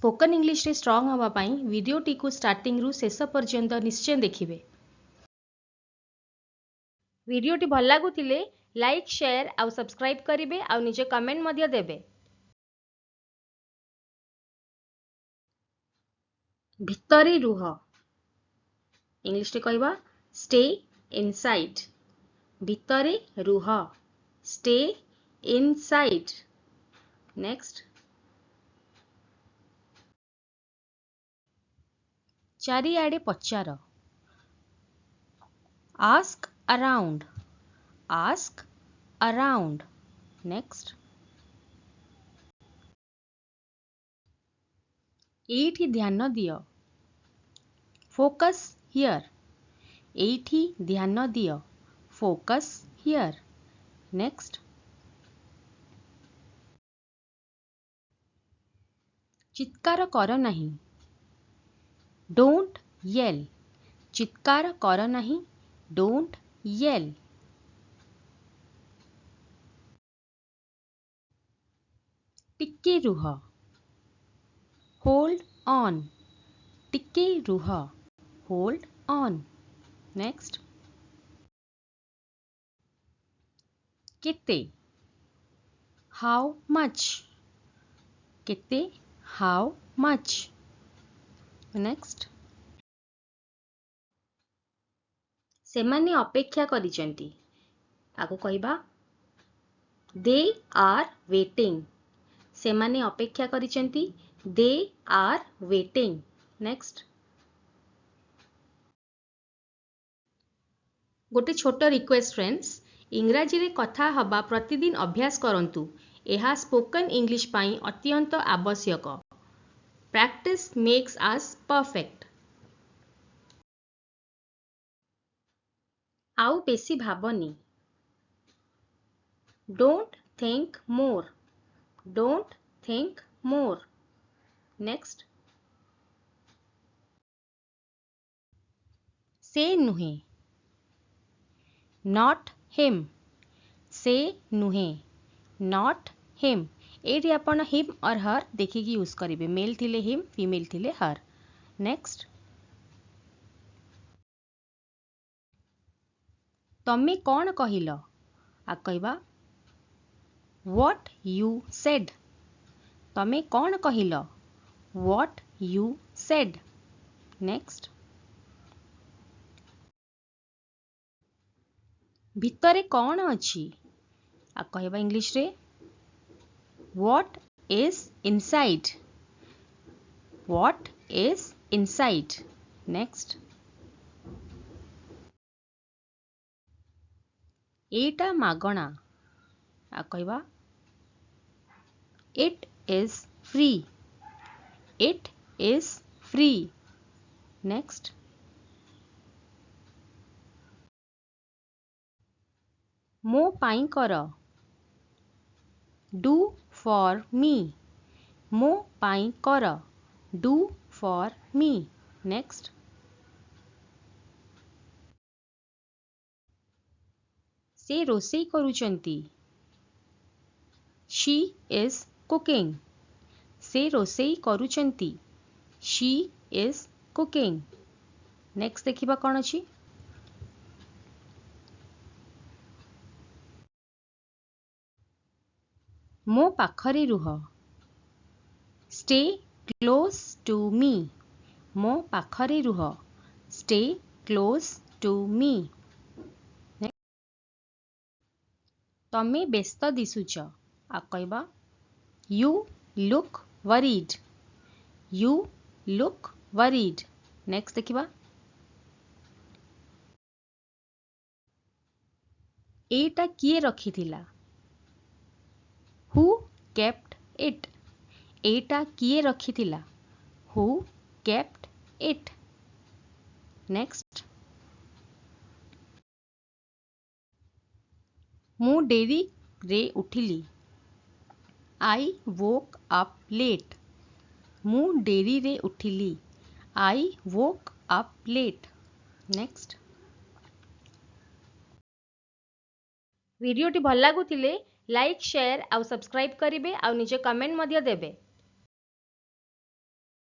Spoken English रे strong हवा पाई वीडियोटी को स्टार्टिंग रु शेष पर्यंत निश्चय देखिए। वीडियोटी भल लगुले लाइक शेयर आउ सब्सक्राइब करेंगे आउ निजे कमेंट मध्य देबे। भितरे रुह इंग्लिश रे कहबा स्टे इनसाइड। भितरे रुह स्टे इनसाइड। नेक्स्ट चारिआडे पचार ask around. Ask around. Next एठी ध्यान दियो फोकस हियर। एठी ध्यान दियो फोकस हियर। नेक्स्ट चित्कार कर नहीं डोंट येल। चित्कार कर नहीं डोंट येल। टिके रुह होल्ड ऑन। टिके रुह होल्ड ऑन। नेक्स्ट केते हाउ मच। केते हाउ मच। नेक्स्ट सेमाने अपेक्षा करिसेंती आगो कहबा दे आर वेटिंग। सेमाने अपेक्षा करिसेंती दे आर वेटिंग। नेक्स्ट गोटे छोट रिक्वेस्ट फ्रेंड्स इंग्राजी रे कथा हबा प्रतिदिन अभ्यास करंतु। एहा स्पोकन इंग्लिश पाई अत्यंत आवश्यक। Practice makes us perfect. आउ बेसी भावनी don't think more. Don't think more. Next से नुहे नॉट हिम। से नुहे नॉट हिम। एटी आपण हिम और हर देखिकी यूज करेंगे। मेल थिले हिम फीमेल थिले हर। नेक्स्ट तमे कौन कहिल आ कहबा व्हाट यू सेड। तमे कौन कहिल व्हाट यू सेड। नेक्स्ट भितरे कौन अछि आ कहबा इंग्लिश रे what is inside. What is inside. Next एटा मागणा आ कहबा it is free. It is free. Next मो पाई कर डू फॉर मी। मो पाई कर डू फॉर मी। नेक्स्ट से रोसई करूचंती शी इज कुकिंग। से रोसई करूचंती शी इज कुकिंग। नेक्स्ट देखिबा कौन अछि मो पाखरे रुह स्टे क्लोज टू मी। मो पाखरे रुह स्टे क्लोज टू मी। तमे व्यस्त दिसुच आ कहबा you look worried. You look worried. Next देखिबा एटा किए रखिथिला हु केप्ट इट। एटा किए रखिथिला हु केप्ट इट। नेक्स्ट मु डेरी रे उठिली आई वोक अप लेट। मु डेरी रे उठिली आई वोक अप लेट। नेक्स्ट वीडियोटी भल लगुले लाइक शेयर आउ सब्सक्राइब करेंगे आउ निजे कमेंट मध्य देबे।